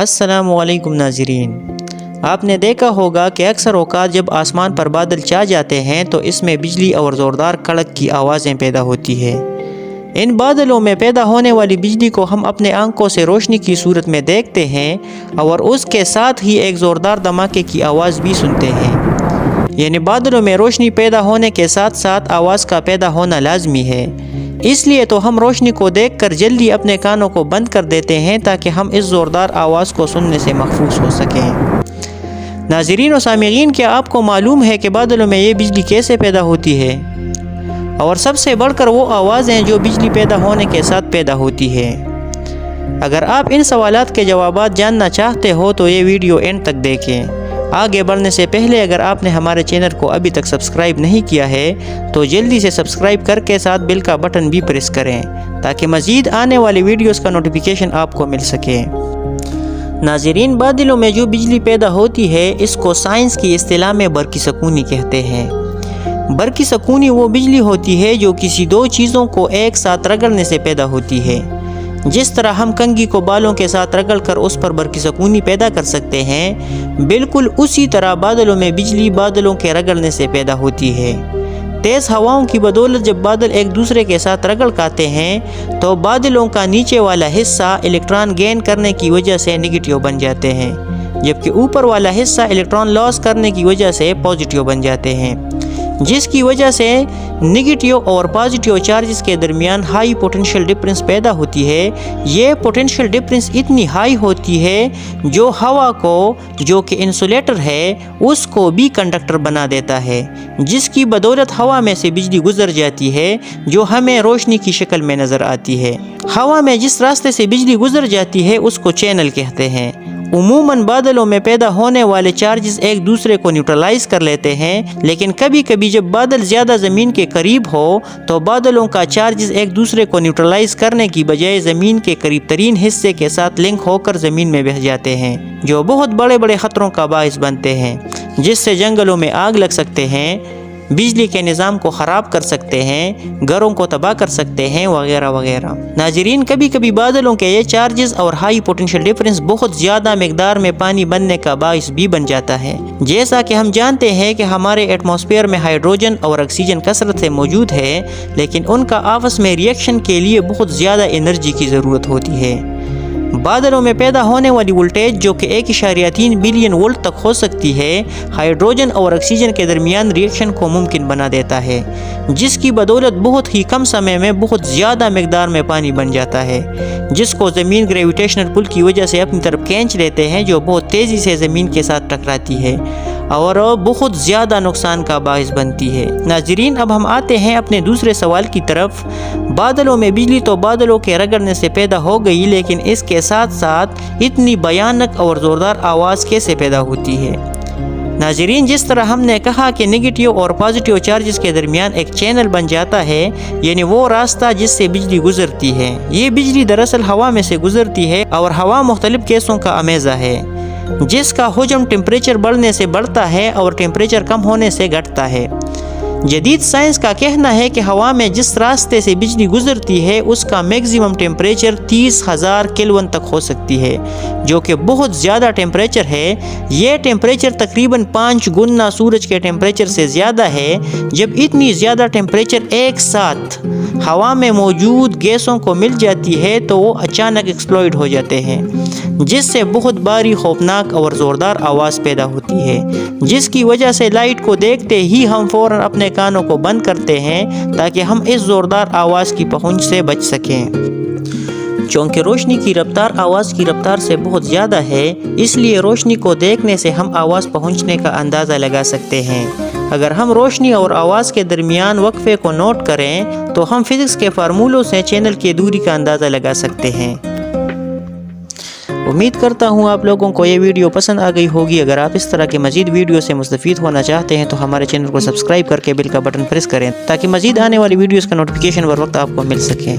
السلام علیکم ناظرین، آپ نے دیکھا ہوگا کہ اکثر اوقات جب آسمان پر بادل چھا جاتے ہیں تو اس میں بجلی اور زوردار کڑک کی آوازیں پیدا ہوتی ہے۔ ان بادلوں میں پیدا ہونے والی بجلی کو ہم اپنے آنکھوں سے روشنی کی صورت میں دیکھتے ہیں اور اس کے ساتھ ہی ایک زوردار دھماکے کی آواز بھی سنتے ہیں۔ یعنی بادلوں میں روشنی پیدا ہونے کے ساتھ ساتھ آواز کا پیدا ہونا لازمی ہے۔ اس لیے تو ہم روشنی کو دیکھ کر جلدی اپنے کانوں کو بند کر دیتے ہیں تاکہ ہم اس زوردار آواز کو سننے سے محفوظ ہو سکیں۔ ناظرین و سامعین، کیا آپ کو معلوم ہے کہ بادلوں میں یہ بجلی کیسے پیدا ہوتی ہے؟ اور سب سے بڑھ کر وہ آوازیں جو بجلی پیدا ہونے کے ساتھ پیدا ہوتی ہے۔ اگر آپ ان سوالات کے جوابات جاننا چاہتے ہو تو یہ ویڈیو اینڈ تک دیکھیں۔ آگے بڑھنے سے پہلے اگر آپ نے ہمارے چینل کو ابھی تک سبسکرائب نہیں کیا ہے تو جلدی سے سبسکرائب کر کے ساتھ بیل کا بٹن بھی پریس کریں تاکہ مزید آنے والی ویڈیوز کا نوٹیفیکیشن آپ کو مل سکے۔ ناظرین، بادلوں میں جو بجلی پیدا ہوتی ہے اس کو سائنس کی اصطلاح میں برقی سکونی کہتے ہیں۔ برقی سکونی وہ بجلی ہوتی ہے جو کسی دو چیزوں کو ایک ساتھ رگڑنے سے پیدا ہوتی ہے۔ جس طرح ہم کنگھی کو بالوں کے ساتھ رگڑ کر اس پر برقی سکونی پیدا کر سکتے ہیں، بالکل اسی طرح بادلوں میں بجلی بادلوں کے رگڑنے سے پیدا ہوتی ہے۔ تیز ہواؤں کی بدولت جب بادل ایک دوسرے کے ساتھ رگڑ کھاتے ہیں تو بادلوں کا نیچے والا حصہ الیکٹران گین کرنے کی وجہ سے نگیٹیو بن جاتے ہیں، جبکہ اوپر والا حصہ الیکٹران لاس کرنے کی وجہ سے پازیٹیو بن جاتے ہیں، جس کی وجہ سے نگیٹیو اور پازیٹیو چارجز کے درمیان ہائی پوٹینشیل ڈفرنس پیدا ہوتی ہے۔ یہ پوٹینشیل ڈفرنس اتنی ہائی ہوتی ہے جو ہوا کو، جو کہ انسولیٹر ہے، اس کو بھی کنڈکٹر بنا دیتا ہے، جس کی بدولت ہوا میں سے بجلی گزر جاتی ہے جو ہمیں روشنی کی شکل میں نظر آتی ہے۔ ہوا میں جس راستے سے بجلی گزر جاتی ہے اس کو چینل کہتے ہیں۔ عموماً بادلوں میں پیدا ہونے والے چارجز ایک دوسرے کو نیوٹرلائز کر لیتے ہیں، لیکن کبھی کبھی جب بادل زیادہ زمین کے قریب ہو تو بادلوں کا چارجز ایک دوسرے کو نیوٹرلائز کرنے کی بجائے زمین کے قریب ترین حصے کے ساتھ لنک ہو کر زمین میں بہہ جاتے ہیں، جو بہت بڑے بڑے خطروں کا باعث بنتے ہیں، جس سے جنگلوں میں آگ لگ سکتے ہیں، بجلی کے نظام کو خراب کر سکتے ہیں، گھروں کو تباہ کر سکتے ہیں، وغیرہ وغیرہ۔ ناظرین، کبھی کبھی بادلوں کے یہ چارجز اور ہائی پوٹینشیل ڈفرنس بہت زیادہ مقدار میں پانی بننے کا باعث بھی بن جاتا ہے۔ جیسا کہ ہم جانتے ہیں کہ ہمارے ایٹماسفیئر میں ہائیڈروجن اور آکسیجن کثرت سے موجود ہے، لیکن ان کا آپس میں ریئیکشن کے لیے بہت زیادہ انرجی کی ضرورت ہوتی ہے۔ بادلوں میں پیدا ہونے والی وولٹیج جو کہ 1.3 بلین وولٹ تک ہو سکتی ہے، ہائیڈروجن اور آکسیجن کے درمیان ریئیکشن کو ممکن بنا دیتا ہے، جس کی بدولت بہت ہی کم سمے میں بہت زیادہ مقدار میں پانی بن جاتا ہے، جس کو زمین گریویٹیشنل پل کی وجہ سے اپنی طرف کھینچ لیتے ہیں، جو بہت تیزی سے زمین کے ساتھ ٹکراتی ہے اور بہت زیادہ نقصان کا باعث بنتی ہے۔ ناظرین، اب ہم آتے ہیں اپنے دوسرے سوال کی طرف۔ بادلوں میں بجلی تو بادلوں کے رگڑنے سے پیدا ہو گئی، لیکن اس کے ساتھ ساتھ اتنی بھیانک اور زوردار آواز کیسے پیدا ہوتی ہے؟ ناظرین، جس طرح ہم نے کہا کہ نگیٹیو اور پازیٹیو چارجز کے درمیان ایک چینل بن جاتا ہے، یعنی وہ راستہ جس سے بجلی گزرتی ہے، یہ بجلی دراصل ہوا میں سے گزرتی ہے اور ہوا مختلف گیسوں کا امیزہ ہے، جس کا حجم ٹیمپریچر بڑھنے سے بڑھتا ہے اور ٹیمپریچر کم ہونے سے گھٹتا ہے۔ جدید سائنس کا کہنا ہے کہ ہوا میں جس راستے سے بجلی گزرتی ہے اس کا میگزیمم ٹیمپریچر 30,000 کیلون تک ہو سکتی ہے، جو کہ بہت زیادہ ٹیمپریچر ہے۔ یہ ٹیمپریچر تقریباً 5 گنا سورج کے ٹیمپریچر سے زیادہ ہے۔ جب اتنی زیادہ ٹیمپریچر ایک ساتھ ہوا میں موجود گیسوں کو مل جاتی ہے تو وہ اچانک ایکسپلوڈ ہو جاتے ہیں، جس سے بہت بھاری، خوفناک اور زوردار آواز پیدا ہوتی ہے، جس کی وجہ سے لائٹ کو دیکھتے ہی ہم فوراً اپنے کانوں کو بند کرتے ہیں تاکہ ہم اس زوردار آواز کی پہنچ سے بچ سکیں۔ چونکہ روشنی کی رفتار آواز کی رفتار سے بہت زیادہ ہے، اس لیے روشنی کو دیکھنے سے ہم آواز پہنچنے کا اندازہ لگا سکتے ہیں۔ اگر ہم روشنی اور آواز کے درمیان وقفے کو نوٹ کریں تو ہم فزکس کے فارمولوں سے چینل کی دوری کا اندازہ لگا سکتے ہیں۔ امید کرتا ہوں آپ لوگوں کو یہ ویڈیو پسند آ گئی ہوگی۔ اگر آپ اس طرح کے مزید ویڈیو سے مستفید ہونا چاہتے ہیں تو ہمارے چینل کو سبسکرائب کر کے بیل کا بٹن پریس کریں تاکہ مزید آنے والی ویڈیوز کا نوٹیفیکیشن بر وقت آپ کو مل سکے۔